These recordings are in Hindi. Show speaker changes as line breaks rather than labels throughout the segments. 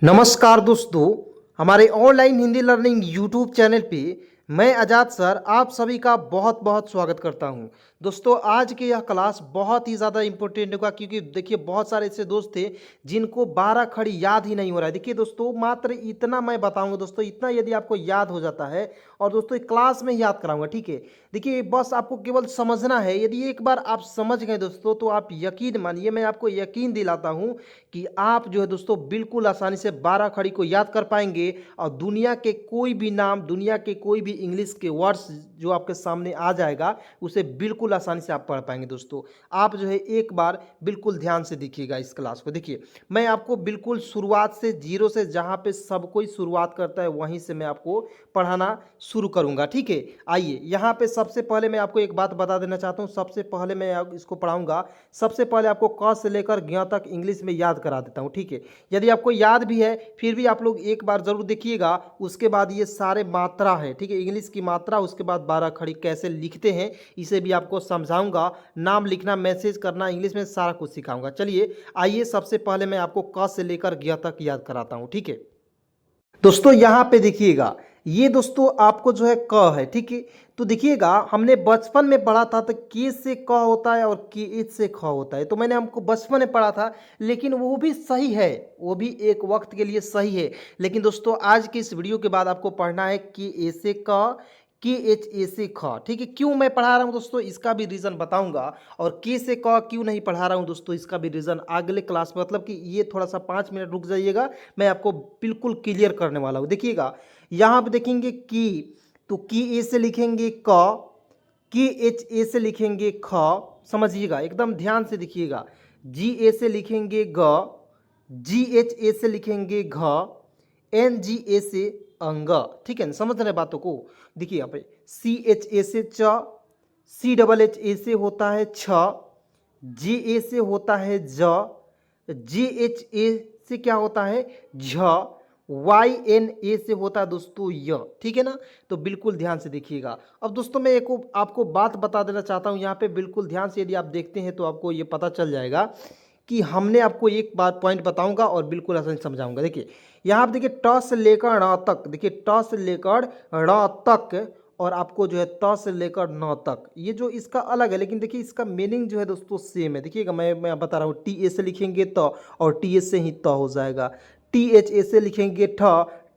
नमस्कार दोस्तों, हमारे online Hindi learning YouTube channel पे मैं आज़ाद सर आप सभी का बहुत बहुत स्वागत करता हूं। दोस्तों, आज की यह क्लास बहुत ही ज़्यादा इंपॉर्टेंट होगा क्योंकि देखिए बहुत सारे ऐसे दोस्त थे जिनको 12 खड़ी याद ही नहीं हो रहा है। देखिए दोस्तों, मात्र इतना मैं बताऊंगा दोस्तों, इतना यदि आपको याद हो जाता है और दोस्तों एक क्लास में याद कराऊंगा, ठीक है। देखिए बस आपको केवल समझना है। यदि एक बार आप समझ गए दोस्तों तो आप यकीन मानिए, मैं आपको यकीन दिलाता हूं कि आप जो है दोस्तों बिल्कुल आसानी से 12 खड़ी को याद कर पाएंगे और दुनिया के कोई भी नाम, दुनिया के कोई भी इंग्लिश के वर्ड्स जो आपके सामने आ जाएगा उसे बिल्कुल आसानी से आप पढ़ पाएंगे। दोस्तों आप जो है एक बार बिल्कुल ध्यान से देखिएगा इस क्लास को। देखिए मैं आपको बिल्कुल शुरुआत से, जीरो से, जहाँ पे सब कोई शुरुआत करता है वहीं से मैं आपको पढ़ाना शुरू करूंगा, ठीक है। आइए यहाँ पे सबसे पहले मैं आपको एक बात बता देना चाहता हूँ। सबसे पहले मैं इसको पढ़ाऊंगा, सबसे पहले आपको क से लेकर ज्ञ तक इंग्लिश में याद करा देता हूँ, ठीक है। यदि आपको याद भी है फिर भी आप लोग एक बार जरूर देखिएगा। उसके बाद ये सारे मात्रा है, ठीक है, इंग्लिश की मात्रा, उसके बाद 12 खड़ी कैसे लिखते हैं इसे भी आपको समझाऊंगा। नाम लिखना, मैसेज करना, इंग्लिश में सारा कुछ सिखाऊंगा। चलिए आइए सबसे पहले मैं आपको क से लेकर ज्ञ तक याद कराता हूँ, ठीक है। दोस्तों यहाँ पे देखिएगा, ये दोस्तों आपको जो है क है, ठीक है। तो देखिएगा हमने बचपन में पढ़ा था तो के से क होता है और के एच से ख होता है, तो मैंने हमको बचपन में पढ़ा था, लेकिन वो भी सही है, वो भी एक वक्त के लिए सही है। लेकिन दोस्तों आज की इस वीडियो के बाद आपको पढ़ना है के ए से क, के एच ए से ख, ठीक है। क्यों मैं पढ़ा रहा हूँ दोस्तों इसका भी रीज़न बताऊंगा, और के से क क्यों नहीं पढ़ा रहा हूँ दोस्तों इसका भी रीज़न अगले क्लास में, मतलब कि ये थोड़ा सा 5 मिनट रुक जाइएगा, मैं आपको बिल्कुल क्लियर करने वाला हूँ। देखिएगा यहाँ पे देखेंगे की, तो की ए से लिखेंगे क, की एच ए से लिखेंगे ख, समझिएगा एकदम ध्यान से देखिएगा। जी ए से लिखेंगे ग, जी एच ए से लिखेंगे घ, एन जी ए से अंग, ठीक है ना, समझ रहे बातों को। देखिए यहाँ पे सी एच ए से च, सी डबल एच ए से होता है छ, जे ए से होता है ज, जे एच ए से क्या होता है झ, वाई एन ए से होता है दोस्तों य, ठीक है ना। तो बिल्कुल ध्यान से देखिएगा। अब दोस्तों मैं एक आपको बात बता देना चाहता हूँ यहाँ पे, बिल्कुल ध्यान से यदि आप देखते हैं तो आपको ये पता चल जाएगा कि हमने आपको एक बात पॉइंट बताऊंगा और बिल्कुल आसान समझाऊंगा। देखिए यहाँ पे देखिए ट से लेकर ण तक, देखिए ट से लेकर ण तक, और आपको जो है त से लेकर न तक, ये जो इसका अलग है, लेकिन देखिए इसका मीनिंग जो है दोस्तों सेम है। देखिएगा मैं बता रहा हूँ, टी ए से लिखेंगे त और टी ए से ही त हो जाएगा, टी एच ए से लिखेंगे ठ,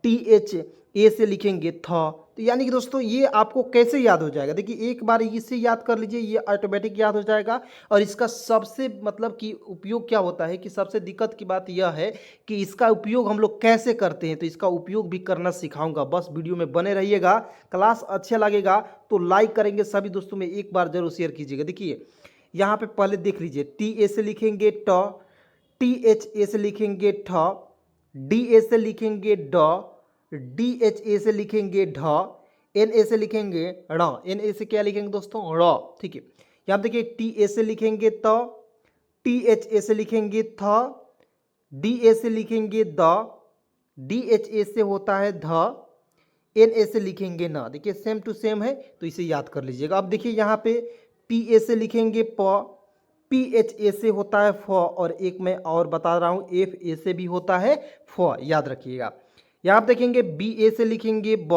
टी एच ए से लिखेंगे थ। तो यानी कि दोस्तों ये आपको कैसे याद हो जाएगा, देखिए एक बार इसे याद कर लीजिए, ये ऑटोमेटिक याद हो जाएगा। और इसका सबसे मतलब कि उपयोग क्या होता है कि सबसे दिक्कत की बात यह है कि इसका उपयोग हम लोग कैसे करते हैं, तो इसका उपयोग भी करना सिखाऊंगा। बस वीडियो में बने रहिएगा। क्लास अच्छा लगेगा तो लाइक करेंगे सभी दोस्तों में, एक बार जरूर शेयर कीजिएगा। देखिए यहाँ पे पहले देख लीजिए, टी ए से लिखेंगे ट, टी एच ए से लिखेंगे ठ, डी ए से लिखेंगे ड, डी एच ए से लिखेंगे ढ, एन ए से लिखेंगे ण, एन ए से क्या लिखेंगे दोस्तों र, ठीक है। यहाँ देखिए टी ए से लिखेंगे त, टी एच ए से लिखेंगे थ, डी ए से लिखेंगे द, डी एच ए से होता है ध, एन ए से लिखेंगे न। देखिए सेम टू सेम है, तो इसे याद कर लीजिएगा। अब देखिए यहाँ पे पी ए से लिखेंगे प, पी एच ए से होता है फ, और एक मैं और बता रहा हूँ एफ ए से भी होता है फ, याद रखिएगा। यहाँ आप देखेंगे बी ए से लिखेंगे ब,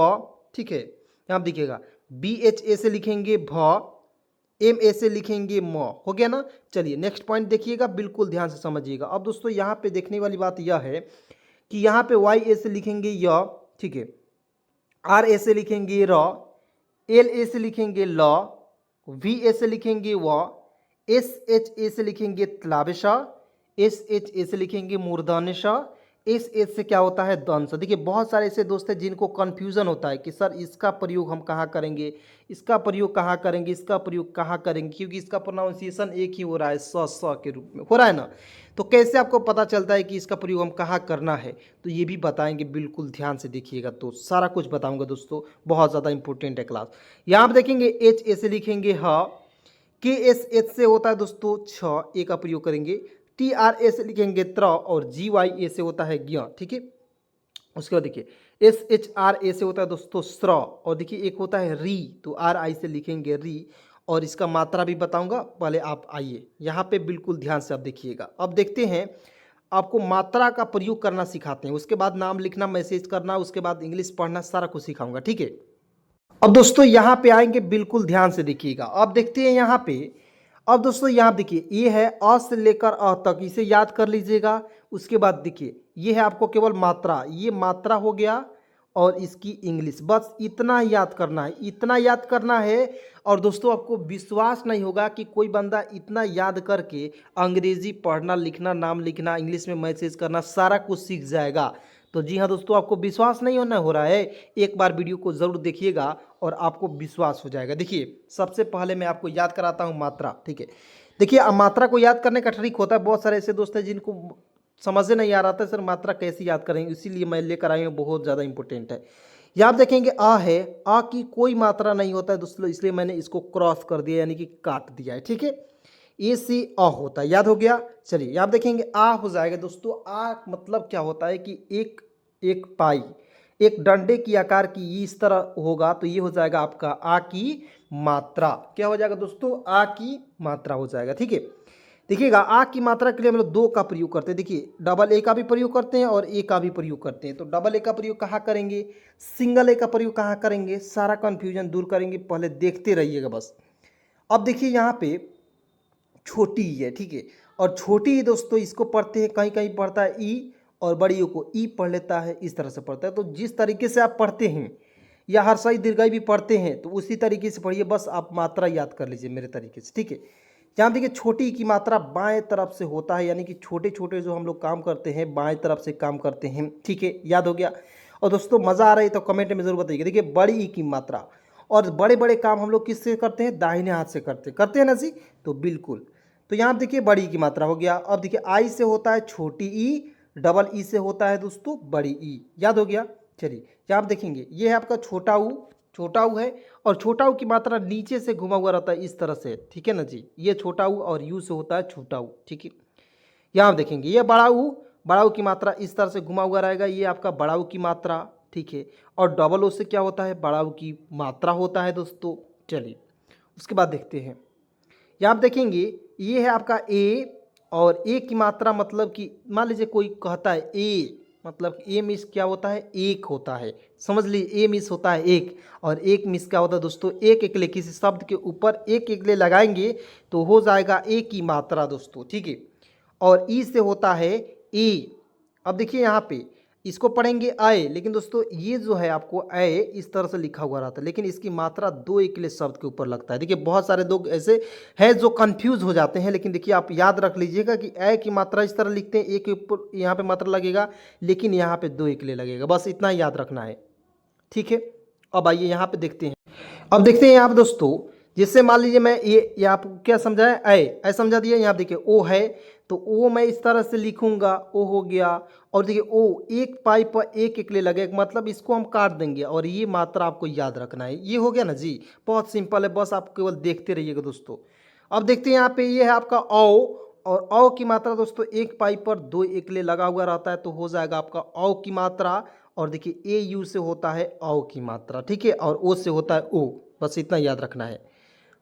ठीक है। यहाँ आप देखिएगा बी एच ए से लिखेंगे भ, एम ए से लिखेंगे म, हो गया ना। चलिए नेक्स्ट पॉइंट देखिएगा, बिल्कुल ध्यान से समझिएगा। अब दोस्तों यहाँ पे देखने वाली बात यह है कि यहाँ पे वाई ए से लिखेंगे य, ठीक है, आर ए से लिखेंगे र, एल ए से लिखेंगे ल, वी ए से लिखेंगे व, एस एच ए से लिखेंगे तलाबिशा, एस एच ए से लिखेंगे मूर्धन्यशा, एस एच से क्या होता है दंश। देखिए बहुत सारे ऐसे दोस्त हैं जिनको कन्फ्यूज़न होता है कि सर इसका प्रयोग हम कहाँ करेंगे, इसका प्रयोग कहाँ करेंगे, इसका प्रयोग कहाँ करेंगे, क्योंकि इसका प्रोनाउंसिएशन एक ही हो रहा है, स के रूप में हो रहा है ना। तो कैसे आपको पता चलता है कि इसका प्रयोग हम कहाँ करना है, तो ये भी बताएंगे, बिल्कुल ध्यान से देखिएगा। तो सारा कुछ बताऊंगा दोस्तों, बहुत ज़्यादा इंपॉर्टेंट है क्लास। यहाँ पर देखेंगे एच ए से लिखेंगे ह, के एस एच से होता है दोस्तों छ, ए का प्रयोग करेंगे, टी आर ए से लिखेंगे त्र, और जी वाई ए से होता है ज्ञ, ठीक है। उसके बाद देखिए एस एच आर ए से होता है दोस्तों स्र, और देखिए एक होता है री, तो आर आई से लिखेंगे री, और इसका मात्रा भी बताऊंगा। पहले आप आइए यहाँ पे बिल्कुल ध्यान से आप देखिएगा। अब देखते हैं आपको मात्रा का प्रयोग करना सिखाते हैं, उसके बाद नाम लिखना, मैसेज करना, उसके बाद इंग्लिश पढ़ना, सारा कुछ सिखाऊंगा, ठीक है। अब दोस्तों यहाँ पे आएंगे, बिल्कुल ध्यान से देखिएगा। अब देखते हैं यहाँ पे, अब दोस्तों यहाँ देखिए, ये है अ से लेकर अ तक, इसे याद कर लीजिएगा। उसके बाद देखिए ये है आपको केवल मात्रा, ये मात्रा हो गया और इसकी इंग्लिश, बस इतना ही याद करना है, इतना याद करना है। और दोस्तों आपको विश्वास नहीं होगा कि कोई बंदा इतना याद करके अंग्रेजी पढ़ना, लिखना, नाम लिखना, इंग्लिश में मैसेज करना, सारा कुछ सीख जाएगा। तो जी हाँ दोस्तों, आपको विश्वास नहीं होना हो रहा है, एक बार वीडियो को ज़रूर देखिएगा और आपको विश्वास हो जाएगा। देखिए सबसे पहले मैं आपको याद कराता हूँ मात्रा, ठीक है। देखिए अब मात्रा को याद करने का ट्रिक होता है, बहुत सारे ऐसे दोस्त हैं जिनको समझ नहीं आ रहा था सर मात्रा कैसे याद करेंगे, इसीलिए मैं लेकर आई हूँ, बहुत ज़्यादा इंपॉर्टेंट है। यहाँ आप देखेंगे आ है, आ की कोई मात्रा नहीं होता है दोस्तों, इसलिए मैंने इसको क्रॉस कर दिया, यानी कि काट दिया है, ठीक है। ए से अ होता है, याद हो गया। चलिए यहाँ देखेंगे आ हो जाएगा दोस्तों। आ मतलब क्या होता है कि एक एक पाई, एक डंडे की आकार की इस तरह होगा, तो ये हो जाएगा आपका आ की मात्रा। क्या हो जाएगा दोस्तों? आ की मात्रा हो जाएगा, ठीक है। देखिएगा आ की मात्रा के लिए हम लोग दो का प्रयोग करते हैं। देखिए डबल ए का भी प्रयोग करते हैं और ए का भी प्रयोग करते हैं। तो डबल ए का प्रयोग कहाँ करेंगे, सिंगल ए का प्रयोग कहाँ करेंगे, सारा कन्फ्यूजन दूर करेंगे, पहले देखते रहिएगा बस। अब देखिए यहाँ पे छोटी ई है, ठीक है। और छोटी ई दोस्तों इसको पढ़ते हैं, कहीं कहीं पढ़ता है ई और बड़ी ई को ई पढ़ लेता है, इस तरह से पढ़ता है। तो जिस तरीके से आप पढ़ते हैं या हर्षई दीर्घई भी पढ़ते हैं तो उसी तरीके से पढ़िए, बस आप मात्रा याद कर लीजिए मेरे तरीके से, ठीक है। यहाँ देखिए छोटी ई की मात्रा बाएं तरफ से होता है, यानी कि छोटे छोटे जो हम लोग काम करते हैं बाएं तरफ से काम करते हैं, ठीक है, याद हो गया। और दोस्तों मज़ा आ रहा है तो कमेंट में ज़रूर बताइए। देखिए बड़ी ई की मात्रा, और बड़े बड़े काम हम लोग किससे करते हैं, दाहिने हाथ से करते हैं ना जी, तो बिल्कुल। तो यहाँ देखिए बड़ी की मात्रा हो गया। अब देखिए आई से होता है छोटी ई, डबल ई से होता है दोस्तों बड़ी ई, याद हो गया। चलिए यहाँ आप देखेंगे ये है आपका छोटा ऊ, छोटा ऊ है, और छोटा ऊ की मात्रा नीचे से घुमा हुआ रहता है इस तरह से, ठीक है ना जी। ये छोटा ऊ और यू से होता है छोटा ऊ, ठीक है। यहाँ आप देखेंगे ये बड़ा ऊ, बड़ा ऊ की मात्रा इस तरह से घुमा हुआ रहेगा, ये आपका बड़ा ऊ की मात्रा, ठीक है। और डबल ओ से क्या होता है, बड़ा ऊ की मात्रा होता है दोस्तों। चलिए उसके बाद देखते हैं, यहाँ आप देखेंगे ये है आपका ए, और ए की मात्रा मतलब कि मान लीजिए कोई कहता है ए, मतलब ए मिस क्या होता है, एक होता है, समझ लीजिए ए मिस होता है एक, और एक मिस क्या होता है दोस्तों, एक एकले, किसी शब्द के ऊपर एक एकले लगाएंगे तो हो जाएगा ए की मात्रा दोस्तों, ठीक है। और ई से होता है ए। अब देखिए यहाँ पे इसको पढ़ेंगे आए, लेकिन दोस्तों ये जो है आपको आए इस तरह से लिखा हुआ रहता है, लेकिन इसकी मात्रा दो एकले शब्द के ऊपर लगता है। देखिए बहुत सारे लोग ऐसे हैं जो कंफ्यूज हो जाते हैं, लेकिन देखिए आप याद रख लीजिएगा कि ए की मात्रा इस तरह लिखते हैं, ए के ऊपर यहाँ पे मात्रा लगेगा, लेकिन यहाँ पे दो एकले लगेगा, बस इतना ही याद रखना है, ठीक है। अब आइए यहाँ पे देखते हैं। अब देखते हैं यहाँ पे दोस्तों, जिससे मान लीजिए मैं ये आपको क्या समझाया, ए समझा दिया। यहाँ देखिए ओ है, तो ओ मैं इस तरह से लिखूंगा, ओ हो गया। और देखिए ओ एक पाई पर एक एकले लगेगा, मतलब इसको हम काट देंगे, और ये मात्रा आपको याद रखना है। ये हो गया ना जी, बहुत सिंपल है, बस आप केवल देखते रहिएगा दोस्तों। अब देखते हैं यहाँ पे ये है आपका औ, और औ की मात्रा दोस्तों एक पाई पर दो एकले लगा हुआ रहता है, तो हो जाएगा आपका औ की मात्रा। और देखिए ए यू से होता है औ की मात्रा, ठीक है, और ओ से होता है ओ, बस इतना याद रखना है।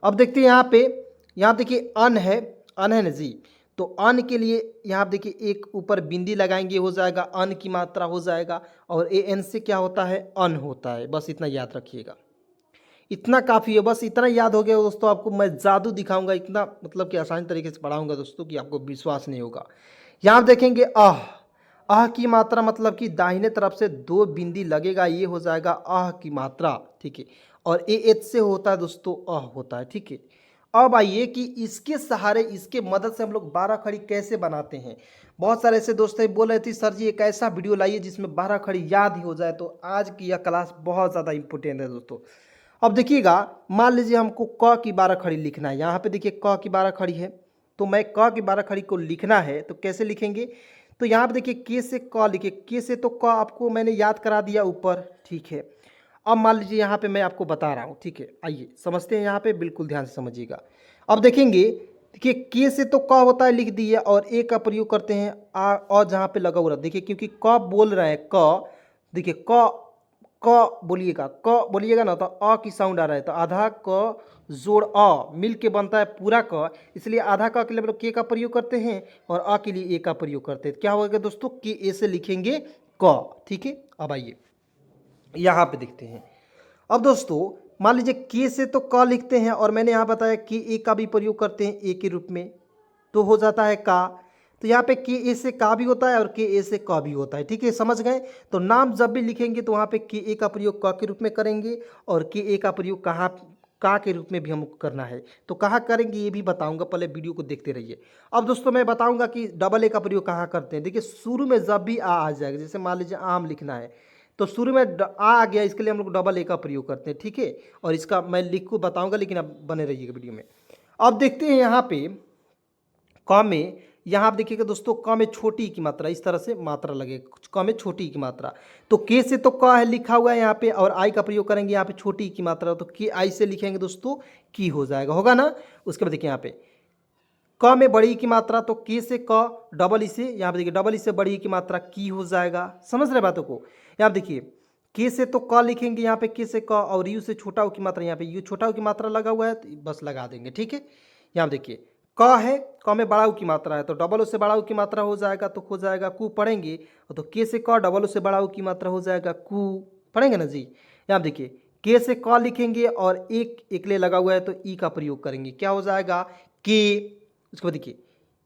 अब देखते हैं यहाँ पे, यहाँ देखिए अन है, अन है ना जी, तो अन के लिए यहाँ देखिए एक ऊपर बिंदी लगाएंगे, हो जाएगा अन की मात्रा हो जाएगा, और ए एन से क्या होता है, अन होता है, बस इतना याद रखिएगा। इतना काफ़ी है, बस इतना याद हो गया दोस्तों। आपको मैं जादू दिखाऊंगा, इतना मतलब कि आसान तरीके से पढ़ाऊंगा दोस्तों कि आपको विश्वास नहीं होगा। यहाँ आप देखेंगे आह, आह की मात्रा मतलब कि दाहिने तरफ से दो बिंदी लगेगा, ये हो जाएगा आह की मात्रा, ठीक है। और ए एच से होता है दोस्तों आह होता है, ठीक है। अब आइए कि इसके सहारे, इसके मदद से हम लोग 12 खड़ी कैसे बनाते हैं। बहुत सारे ऐसे दोस्त हैं बोल रहे थे सर जी एक ऐसा वीडियो लाइए जिसमें 12 खड़ी याद ही हो जाए, तो आज की यह क्लास बहुत ज़्यादा इंपॉर्टेंट है दोस्तों। अब देखिएगा, मान लीजिए हमको क की 12 खड़ी लिखना है, यहाँ पे देखिए क की 12 खड़ी है, तो मैं क की 12 खड़ी को लिखना है, तो कैसे लिखेंगे, तो यहाँ पे देखिए के से क लिखे, के से तो क आपको मैंने याद करा दिया ऊपर, ठीक है। अब मान लीजिए यहाँ पे मैं आपको बता रहा हूँ, ठीक है, आइए समझते हैं यहाँ पे, बिल्कुल ध्यान से समझिएगा। अब देखेंगे, देखिए के से तो क होता है लिख दिए, और ए का प्रयोग करते हैं आ, और जहाँ पे लगा हुआ, देखिए क्योंकि क बोल रहे हैं क, देखिए क क बोलिएगा, क बोलिएगा ना तो अ की साउंड आ रहा है, तो आधा क जोड़ अ मिल के बनता है पूरा क, इसलिए आधा क के लिए हम लोग के का प्रयोग करते हैं और अ के लिए ए का प्रयोग करते हैं। क्या होगा दोस्तों, के ए से लिखेंगे क। ठीक है, अब आइए यहाँ पे देखते हैं। अब दोस्तों मान लीजिए के से तो क लिखते हैं और मैंने यहाँ बताया कि ए का भी प्रयोग करते हैं ए के रूप में, तो हो जाता है का। तो यहाँ पे के ए से का भी होता है और के ए से क भी होता है। ठीक है, समझ गए। तो नाम जब भी लिखेंगे तो वहाँ पे के ए का प्रयोग क के रूप में करेंगे और के ए का प्रयोग कहाँ का के रूप में भी हमको करना है। तो कहाँ करेंगे ये भी बताऊंगा, पहले वीडियो को देखते रहिए। अब दोस्तों मैं बताऊंगा कि डबल ए का प्रयोग कहाँ करते हैं। देखिए शुरू में जब भी आ जाएगा, जैसे मान लीजिए आम लिखना है तो शुरू में आ गया, इसके लिए हम लोग डबल ए का प्रयोग करते हैं। ठीक है, और इसका मैं लिख को बताऊंगा, लेकिन अब बने रहिएगा वीडियो में। अब देखते हैं यहाँ पे क में, यहाँ आप देखिएगा दोस्तों क में छोटी की मात्रा, इस तरह से मात्रा लगेगा, क में छोटी की मात्रा। तो के से तो क है लिखा हुआ है यहाँ पे, और आई का प्रयोग करेंगे यहाँ पे छोटी की मात्रा, तो के आई से लिखेंगे दोस्तों की हो जाएगा, होगा ना। उसके बाद देखिए यहाँ पे क में बड़ी की मात्रा, तो के से क डबल ई से, यहाँ पे देखिए डबल ई से बड़ी की मात्रा की हो जाएगा। समझ रहे बातों को। यहाँ देखिए के से तो क लिखेंगे यहाँ पे के से क, और यू से छोटा ऊ की मात्रा, यहाँ पे यू छोटा ऊ की मात्रा लगा हुआ है तो बस लगा देंगे। ठीक है, यहाँ देखिए क है, क में बड़ा ऊ की मात्रा है तो डबल ओ से बड़ा ऊ की मात्रा हो जाएगा, तो हो जाएगा कु पढ़ेंगे, तो के से क डबल ओ से बड़ा ऊ की मात्रा हो जाएगा कु, पढ़ेंगे ना जी। यहाँ देखिए के से क लिखेंगे और एक एकले लगा हुआ है तो ई का प्रयोग करेंगे, क्या हो जाएगा के। उसके बाद देखिए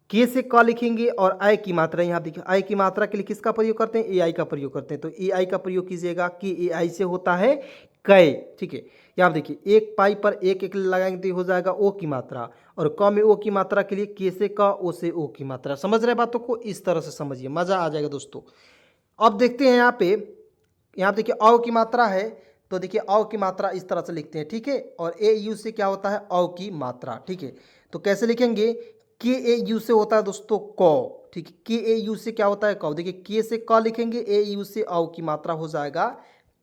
के से क लिखेंगे और आई की मात्रा, यहाँ देखिए आई की मात्रा के लिए किसका प्रयोग करते हैं, ए आई का प्रयोग करते हैं, तो ए आई का प्रयोग कीजिएगा कि ए आई से होता है कै। ठीक है, यहाँ देखिए एक पाई पर एक एक लगाएंगे तो हो जाएगा ओ की मात्रा, और क में ओ की मात्रा के लिए के से क, ओ से ओ की मात्रा। समझ रहे बातों को, इस तरह से समझिए, मज़ा आ जाएगा दोस्तों। अब देखते हैं यहाँ पे, यहाँ देखिए औ की मात्रा है, तो देखिए औ की मात्रा इस तरह से लिखते हैं। ठीक है, और ए यू से क्या होता है औ की मात्रा। ठीक है, तो कैसे लिखेंगे, के ए यू से होता है दोस्तों क। ठीक है, के ए यू से क्या होता है क, देखिए के से क लिखेंगे, ए यू से औ की मात्रा हो जाएगा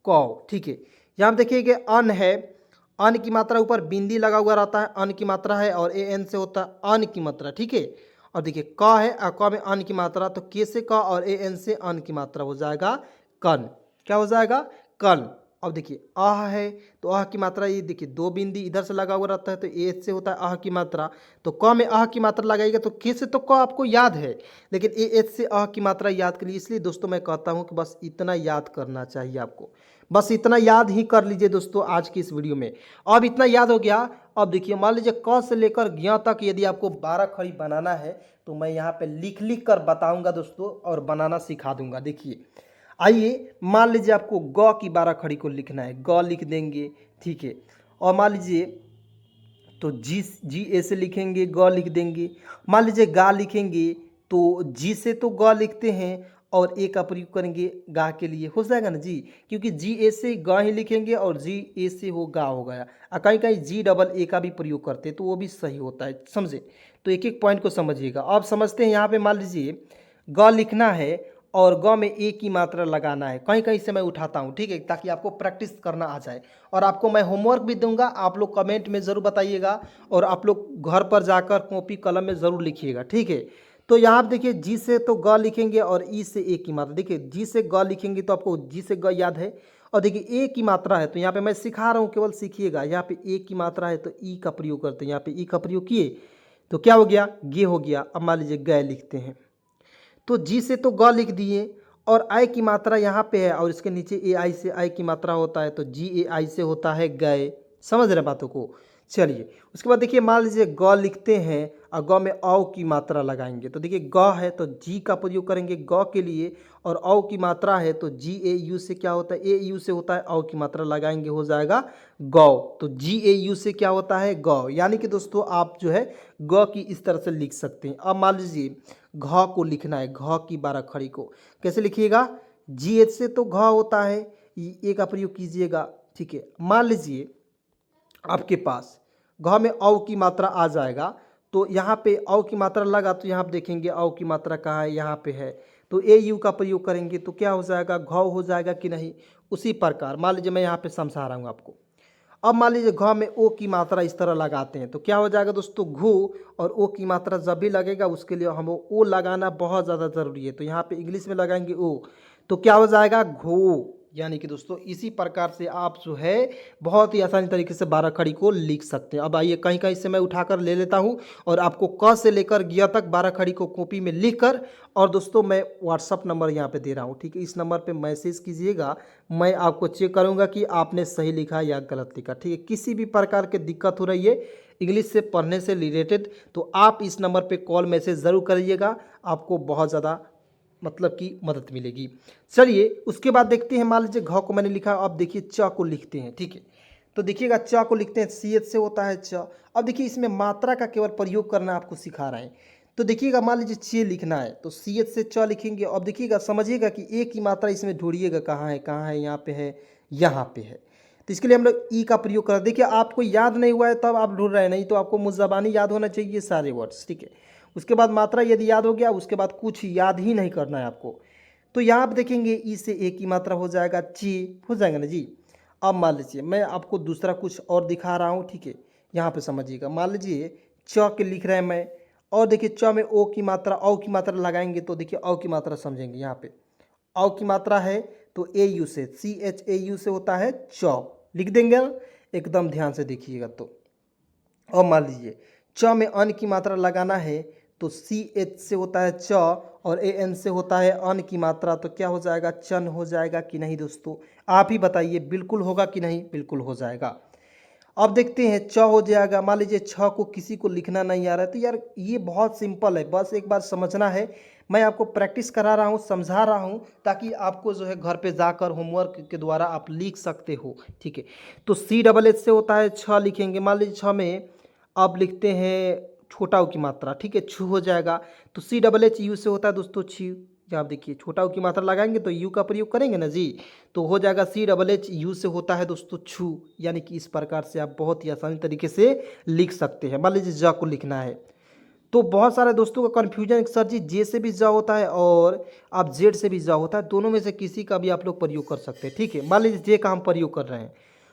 क। ठीक है, यहाँ देखिए कि अन है, अन की मात्रा ऊपर बिंदी लगा हुआ रहता है, अन की मात्रा है, और ए एन से होता है अन की मात्रा। ठीक है, और देखिए क है, क में अन की मात्रा, तो के से क और ए एन से अन की मात्रा हो जाएगा कन। क्या हो जाएगा कन। अब देखिए आह है, तो आह की मात्रा ये देखिए दो बिंदी इधर से लगा हुआ रहता है, तो ए से होता है आह की मात्रा, तो क में आह की मात्रा लगाइएगा, तो के से तो क आपको याद है, लेकिन ए एच से आह की मात्रा याद करिए। इसलिए दोस्तों मैं कहता हूँ कि बस इतना याद करना चाहिए आपको, बस इतना याद ही कर लीजिए दोस्तों आज की इस वीडियो में। अब इतना याद हो गया। अब देखिए मान लीजिए क से लेकर ज्ञ तक यदि आपको 12 खड़ी बनाना है तो मैं यहाँ पे लिख लिख कर बताऊंगा दोस्तों, और बनाना सिखा दूंगा। देखिए आइए, मान लीजिए आपको ग की 12 खड़ी को लिखना है, ग लिख देंगे। ठीक है, और मान लीजिए तो जी ए से लिखेंगे, ग लिख देंगे। मान लीजिए गा लिखेंगे तो जी से तो ग लिखते हैं और ए का प्रयोग करेंगे गा के लिए, हो जाएगा ना जी, क्योंकि जी ए से गा ही लिखेंगे और जी ए से हो गा हो गया। कहीं कहीं जी डबल ए का भी प्रयोग करते हैं तो वो भी सही होता है, समझे। तो एक एक पॉइंट को समझिएगा। अब समझते हैं, यहाँ पे मान लीजिए ग लिखना है और ग में ए की मात्रा लगाना है, कहीं कहीं से मैं उठाता हूँ। ठीक है, ताकि आपको प्रैक्टिस करना आ जाए, और आपको मैं होमवर्क भी दूंगा, आप लोग कमेंट में ज़रूर बताइएगा, और आप लोग घर पर जाकर कॉपी कलम में ज़रूर लिखिएगा। ठीक है, तो यहाँ आप देखिए जी से तो ग लिखेंगे और ई से ए की मात्रा, देखिए जी से ग लिखेंगे तो आपको जी से ग याद है, और देखिए ए की मात्रा है तो यहाँ पे मैं सिखा रहा हूँ, केवल सीखिएगा। यहाँ पे ए की मात्रा है तो ई का प्रयोग करते हैं, यहाँ पे ई का प्रयोग किए तो क्या हो गया, गे हो गया। अब मान लीजिए गए लिखते हैं, तो जी से तो ग लिख दिए, और आई की मात्रा यहाँ पे है और इसके नीचे ए आई से आई की मात्रा होता है, तो जी ए आई से होता है गए। समझ रहे बातों को। चलिए उसके बाद देखिए मान लीजिए ग लिखते हैं और ग में औ की मात्रा लगाएंगे, तो देखिए ग है तो जी का प्रयोग करेंगे ग के लिए, और औ की मात्रा है तो जी ए यू से क्या होता है, ए यू से होता है औ की मात्रा लगाएंगे, हो जाएगा गौ। तो जी ए यू से क्या होता है गौ, यानी कि दोस्तों आप जो है ग की इस तरह से लिख सकते हैं। अब मान लीजिए घ को लिखना है, घ की 12 खड़ी को कैसे लिखिएगा, जी एच से तो घ होता है, ए का प्रयोग कीजिएगा। ठीक है, मान लीजिए आपके पास घ में औ की मात्रा आ जाएगा, तो यहाँ पे औ की मात्रा लगा, तो यहाँ पे देखेंगे औ की मात्रा कहाँ है, यहाँ पे है, तो ए यू का प्रयोग करेंगे तो क्या हो जाएगा, घ हो जाएगा कि नहीं। उसी प्रकार मान लीजिए मैं यहाँ पे समझा रहा हूँ आपको। अब मान लीजिए घ में ओ की मात्रा इस तरह लगाते हैं तो क्या हो जाएगा दोस्तों घू, और ओ की मात्रा जब भी लगेगा उसके लिए हम ओ लगाना बहुत ज़्यादा ज़रूरी है, तो यहाँ पे इंग्लिश में लगाएंगे ओ, तो क्या हो जाएगा घो। यानी कि दोस्तों इसी प्रकार से आप जो है बहुत ही आसानी तरीके से 12 खड़ी को लिख सकते हैं। अब आइए कहीं कहीं से मैं उठाकर ले लेता हूं और आपको क से लेकर ग तक 12 खड़ी को कॉपी में लिखकर, और दोस्तों मैं व्हाट्सअप नंबर यहां पे दे रहा हूं, ठीक है। इस नंबर पे मैसेज कीजिएगा, मैं आपको चेक करूंगा कि आपने सही लिखा या गलत लिखा, ठीक है। किसी भी प्रकार की दिक्कत हो रही है इंग्लिश से पढ़ने से रिलेटेड तो आप इस नंबर पे कॉल मैसेज ज़रूर करिएगा, आपको बहुत ज़्यादा मतलब कि मदद मिलेगी। चलिए उसके बाद देखते हैं, मान लीजिए घ को मैंने लिखा, अब देखिए च को लिखते हैं, ठीक है। तो देखिएगा च को लिखते हैं, सी एच से होता है च। अब देखिए इसमें मात्रा का केवल प्रयोग करना आपको सिखा रहे हैं। तो देखिएगा मान लीजिए चे लिखना है तो सी एच से च लिखेंगे। अब देखिएगा समझिएगा कि एक ही मात्रा इसमें ढूंढिएगा, कहाँ है, यहाँ पे है, यहाँ पे है। तो इसके लिए हम लोग ई का प्रयोग कर, देखिए आपको याद नहीं हुआ है तब आप ढूंढ रहे हैं, नहीं तो आपको मुज़्ज़बानी याद होना चाहिए सारे वर्ड्स, ठीक है। उसके बाद मात्रा यदि याद हो गया, उसके बाद कुछ याद ही नहीं करना है आपको। तो यहाँ आप देखेंगे ई से एक की मात्रा हो जाएगा, ची हो जाएगा ना जी। अब मान लीजिए मैं आपको दूसरा कुछ और दिखा रहा हूँ, ठीक है। यहाँ पे समझिएगा, मान लीजिए च के लिख रहे हैं मैं, और देखिए च में ओ की मात्रा, औ की मात्रा लगाएंगे तो देखिए औ की मात्रा समझेंगे। यहाँ पे औ की मात्रा है तो ए यू से, सी एच ए यू से होता है च, लिख देंगे ना? एकदम ध्यान से देखिएगा। तो अब मान लीजिए च में अन की मात्रा लगाना है तो सी एच से होता है च और ए एन से होता है अन की मात्रा, तो क्या हो जाएगा, चन हो जाएगा कि नहीं दोस्तों? आप ही बताइए, बिल्कुल होगा कि नहीं? बिल्कुल हो जाएगा। अब देखते हैं च हो जाएगा। मान लीजिए छ को किसी को लिखना नहीं आ रहा है तो यार ये बहुत सिंपल है, बस एक बार समझना है। मैं आपको प्रैक्टिस करा रहा हूँ, समझा रहा हूँ, ताकि आपको जो है घर पे जाकर होमवर्क के द्वारा आप लिख सकते हो, ठीक है। तो सी डबल एच से होता है छ लिखेंगे। मान लीजिए छ में अब लिखते हैं छोटा ऊ की मात्रा, ठीक है, छू हो जाएगा। तो सी डबल एच यू से होता है दोस्तों छू। आप देखिए छोटा ऊ की मात्रा लगाएंगे तो यू का प्रयोग करेंगे ना जी, तो हो जाएगा सी डबल एच यू से होता है दोस्तों छू। यानी कि इस प्रकार से आप बहुत ही आसानी तरीके से लिख सकते हैं। मान लीजिए ज को लिखना है तो बहुत सारे दोस्तों का कन्फ्यूजन, सर जी जे से भी ज होता है और आप जेड से भी ज होता है, दोनों में से किसी का भी आप लोग प्रयोग कर सकते हैं, ठीक है। मान लीजिए जे का हम प्रयोग कर रहे हैं,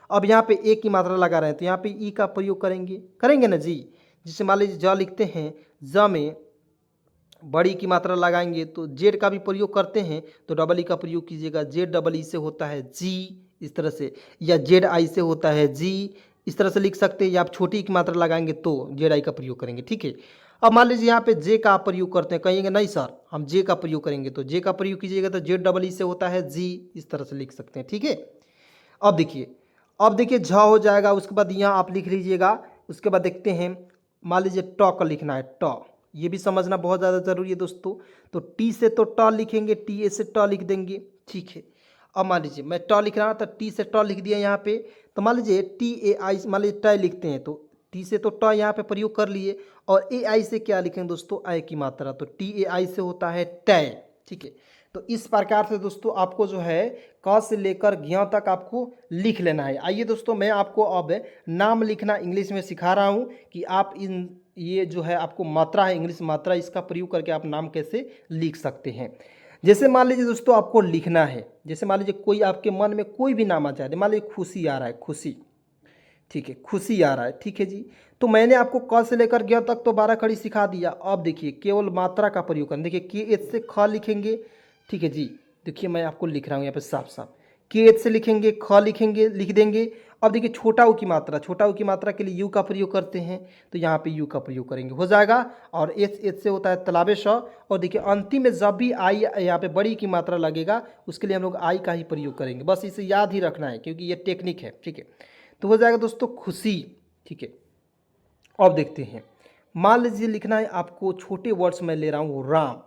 अब यहाँ पे ए की मात्रा लगा रहे हैं तो यहाँ पे ई का प्रयोग करेंगे ना जी। जिससे मान लीजिए ज लिखते हैं, ज में बड़ी की मात्रा लगाएंगे तो जेड का भी प्रयोग करते हैं तो डबल ई का प्रयोग कीजिएगा। जेड डबल ई से होता है जी, इस तरह से, या जेड आई से होता है जी, इस तरह से लिख सकते हैं। या आप छोटी की मात्रा लगाएंगे तो जेड आई का प्रयोग करेंगे, ठीक है। अब मान लीजिए यहाँ पे जे का आप प्रयोग करते हैं, कहेंगे नहीं सर हम जे का प्रयोग करेंगे, तो जे का प्रयोग कीजिएगा तो जेड डबल ई से होता है जी, इस तरह से लिख सकते हैं, ठीक है। अब देखिए झ हो जाएगा। उसके बाद यहाँ आप लिख लीजिएगा। उसके बाद देखते हैं, मान लीजिए ट का लिखना है, ट, ये भी समझना बहुत ज़्यादा ज़रूरी है दोस्तों। तो टी से तो ट लिखेंगे, टी ए से ट लिख देंगे, ठीक है। अब मान लीजिए मैं ट लिख रहा हूँ तो टी से ट लिख दिया यहाँ पे। तो मान लीजिए टी ए आई, मान लीजिए ट लिखते हैं तो टी से तो ट यहाँ पे प्रयोग कर लिए, और ए आई से क्या लिखेंगे दोस्तों, आई की मात्रा, तो टी ए आई से होता है टय, ठीक है। तो इस प्रकार से दोस्तों आपको जो है क से लेकर ज्ञ तक आपको लिख लेना है। आइए दोस्तों मैं आपको अब नाम लिखना इंग्लिश में सिखा रहा हूँ कि आप इन ये जो है आपको मात्रा है, इंग्लिश मात्रा, इसका प्रयोग करके आप नाम कैसे लिख सकते हैं। जैसे मान लीजिए दोस्तों आपको लिखना है, जैसे मान लीजिए कोई आपके मन में कोई भी नाम आ जाए, मान लीजिए खुशी आ रहा है, खुशी, ठीक है, खुशी आ रहा है, ठीक है जी। तो मैंने आपको क से लेकर ज्ञ तक तो 12 खड़ी सिखा दिया। अब देखिए केवल मात्रा का प्रयोग करें, देखिए के एच से ख लिखेंगे, ठीक है जी। देखिए मैं आपको लिख रहा हूँ यहाँ पे साफ साफ, के एच से लिखेंगे, ख लिखेंगे, लिख देंगे। अब देखिए छोटा ऊ की मात्रा, छोटा ऊ की मात्रा के लिए यू का प्रयोग करते हैं तो यहाँ पे यू का प्रयोग करेंगे, हो जाएगा। और एच, एच से होता है तलाबे श। और देखिए अंतिम में जब भी आई यहाँ पे बड़ी की मात्रा लगेगा उसके लिए हम लोग आई का ही प्रयोग करेंगे, बस इसे याद ही रखना है क्योंकि ये टेक्निक है, ठीक है। तो हो जाएगा दोस्तों खुशी, ठीक है। अब देखते हैं, मान लीजिए लिखना है आपको, छोटे वर्ड्स में ले रहा हूँ, राम।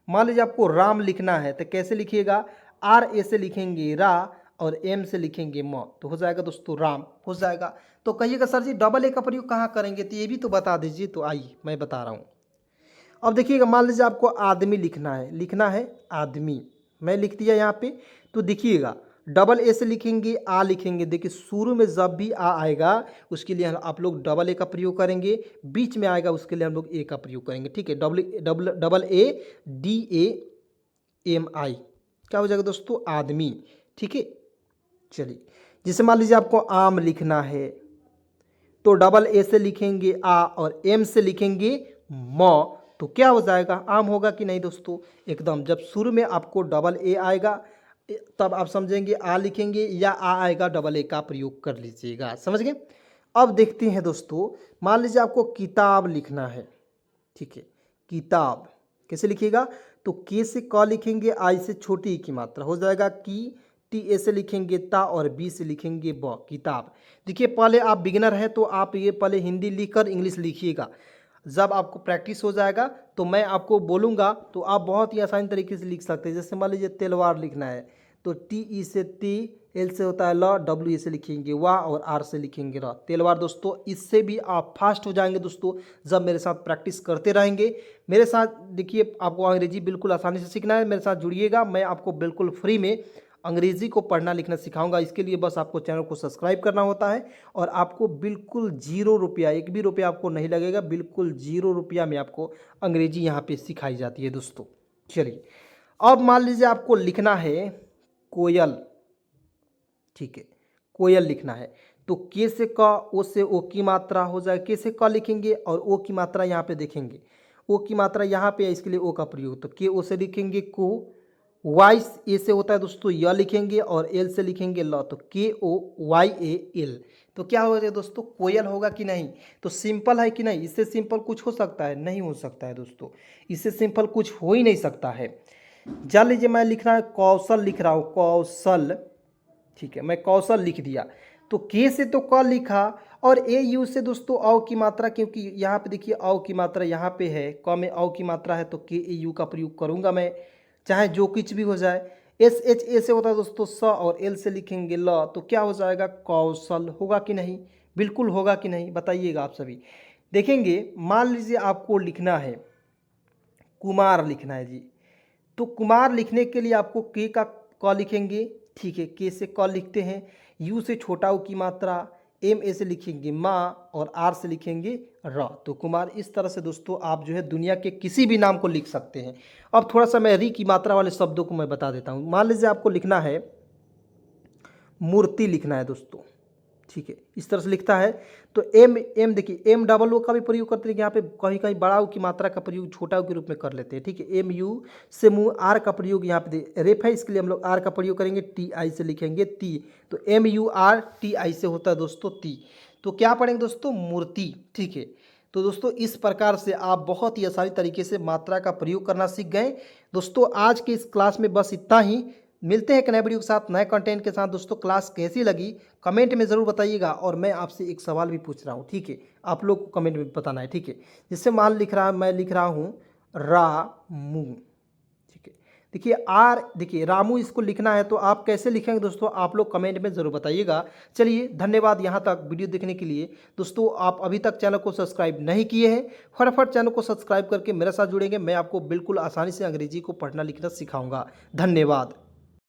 मान लीजिए आपको राम लिखना है तो कैसे लिखिएगा, आर ए से लिखेंगे रा और एम से लिखेंगे म, तो हो जाएगा दोस्तों राम, हो जाएगा। तो कहिएगा सर जी डबल ए का प्रयोग कहाँ करेंगे, तो ये भी तो बता दीजिए। तो आइए मैं बता रहा हूँ। अब देखिएगा मान लीजिए आपको आदमी लिखना है आदमी, मैं लिख दिया यहाँ पे। तो देखिएगा डबल ए से लिखेंगे, आ लिखेंगे, देखिए शुरू में जब भी आ आएगा उसके लिए आप लोग डबल ए का प्रयोग करेंगे, बीच में आएगा उसके लिए हम लोग ए का प्रयोग करेंगे, ठीक है। Double A D A M I, क्या हो जाएगा दोस्तों, आदमी, ठीक है। चलिए जैसे मान लीजिए आपको आम लिखना है तो डबल ए से लिखेंगे आ और एम से लिखेंगे म, तो क्या हो जाएगा, आम होगा कि नहीं दोस्तों, एकदम। जब शुरू में आपको डबल ए आएगा, तब आप समझेंगे आ लिखेंगे या आ आएगा डबल ए का प्रयोग कर लीजिएगा। समझ गए। अब देखते हैं दोस्तों, मान लीजिए आपको किताब लिखना है, ठीक है, किताब कैसे लिखिएगा, तो के से क लिखेंगे, आई से छोटी ई की मात्रा हो जाएगा की, टी ए से लिखेंगे ता और बी से लिखेंगे ब, किताब। देखिए पहले आप बिगिनर हैं तो आप ये पहले हिंदी लिखकर इंग्लिश लिखिएगा। जब आपको प्रैक्टिस हो जाएगा तो मैं आपको बोलूँगा तो आप बहुत ही आसानी तरीके से लिख सकते हैं। जैसे मान लीजिए तलवार लिखना है तो टी ई से ती, एल से होता है ल, डब्ल्यू ए से लिखेंगे वाह और आर से लिखेंगे र, तलवार। दोस्तों इससे भी आप फास्ट हो जाएंगे दोस्तों जब मेरे साथ प्रैक्टिस करते रहेंगे। मेरे साथ देखिए आपको अंग्रेजी बिल्कुल आसानी से सीखना है, मेरे साथ जुड़िएगा। मैं आपको बिल्कुल फ्री में अंग्रेजी को पढ़ना लिखना सिखाऊंगा। इसके लिए बस आपको चैनल को सब्सक्राइब करना होता है और आपको बिल्कुल 0 रुपया, एक भी रुपया आपको नहीं लगेगा, बिल्कुल 0 रुपया में आपको अंग्रेजी यहाँ पे सिखाई जाती है दोस्तों। चलिए अब मान लीजिए आपको लिखना है कोयल, ठीक है, कोयल लिखना है तो के से क, ओ से ओ की मात्रा हो जाए, के से क लिखेंगे और ओ की मात्रा यहाँ पे देखेंगे, ओ की मात्रा यहाँ पे है इसके लिए ओ का प्रयोग, तो के ओ से लिखेंगे को, वाई ए से होता है दोस्तों य लिखेंगे और एल से लिखेंगे ल, तो के ओ वाई ए एल। तो क्या हो जाएगा दोस्तों, कोयल होगा कि नहीं, तो सिंपल है कि नहीं, इससे सिंपल कुछ हो सकता है, नहीं हो सकता है दोस्तों, इससे सिंपल कुछ हो ही नहीं सकता है। जान लीजिए मैं लिख रहा है कौशल, लिख रहा हूँ कौशल, ठीक है, मैं कौशल लिख दिया तो के से तो क लिखा और ए यू से दोस्तों औ की मात्रा, क्योंकि यहाँ पे देखिए औ की मात्रा यहाँ पे है, क में औ की मात्रा है तो के ए यू का प्रयोग करूँगा मैं, चाहे जो कुछ भी हो जाए। एस एच ए से होता है दोस्तों स और एल से लिखेंगे ल, तो क्या हो जाएगा कौशल, होगा कि नहीं, बिल्कुल होगा कि नहीं, बताइएगा आप सभी। देखेंगे मान लीजिए आपको लिखना है कुमार लिखना है जी, तो कुमार लिखने के लिए आपको के का क लिखेंगे, ठीक है, के से क लिखते हैं, यू से छोटा ऊ की मात्रा, एम ए से लिखेंगे माँ और आर से लिखेंगे र, तो कुमार। इस तरह से दोस्तों आप जो है दुनिया के किसी भी नाम को लिख सकते हैं। अब थोड़ा सा मैं री की मात्रा वाले शब्दों को मैं बता देता हूँ। मान लीजिए आपको लिखना है मूर्ति लिखना है दोस्तों, ठीक है, इस तरह से लिखता है तो एम एम देखिए एम डबल ओ का भी प्रयोग करते हैं, यहाँ पे कहीं कहीं बड़ा ऊ की मात्रा का प्रयोग छोटा ऊ के रूप में कर लेते हैं, ठीक है। एम यू से मुँह आर का प्रयोग यहाँ पे रेफ है, इसके लिए हम लोग आर का प्रयोग करेंगे, टी आई से लिखेंगे ती, तो M U R T I से होता है दोस्तों ती, तो क्या पढ़ेंगे दोस्तों मूर्ति, ठीक है। तो दोस्तों इस प्रकार से आप बहुत ही आसानी तरीके से मात्रा का प्रयोग करना सीख गए। दोस्तों आज के इस क्लास में बस इतना ही, मिलते हैं एक नए वीडियो के साथ, नए कंटेंट के साथ। दोस्तों क्लास कैसी लगी कमेंट में ज़रूर बताइएगा और मैं आपसे एक सवाल भी पूछ रहा हूँ, ठीक है, आप लोग को कमेंट में बताना है, ठीक है। जिससे मान लिख रहा मैं लिख रहा हूँ रामू, ठीक है, देखिए आर, देखिए रामू इसको लिखना है तो आप कैसे लिखेंगे दोस्तों, आप लोग कमेंट में ज़रूर बताइएगा। चलिए धन्यवाद यहाँ तक वीडियो देखने के लिए। दोस्तों आप अभी तक चैनल को सब्सक्राइब नहीं किए हैं, फटाफट चैनल को सब्सक्राइब करके मेरे साथ जुड़ेंगे, मैं आपको बिल्कुल आसानी से अंग्रेजी को पढ़ना लिखना सिखाऊंगा। धन्यवाद।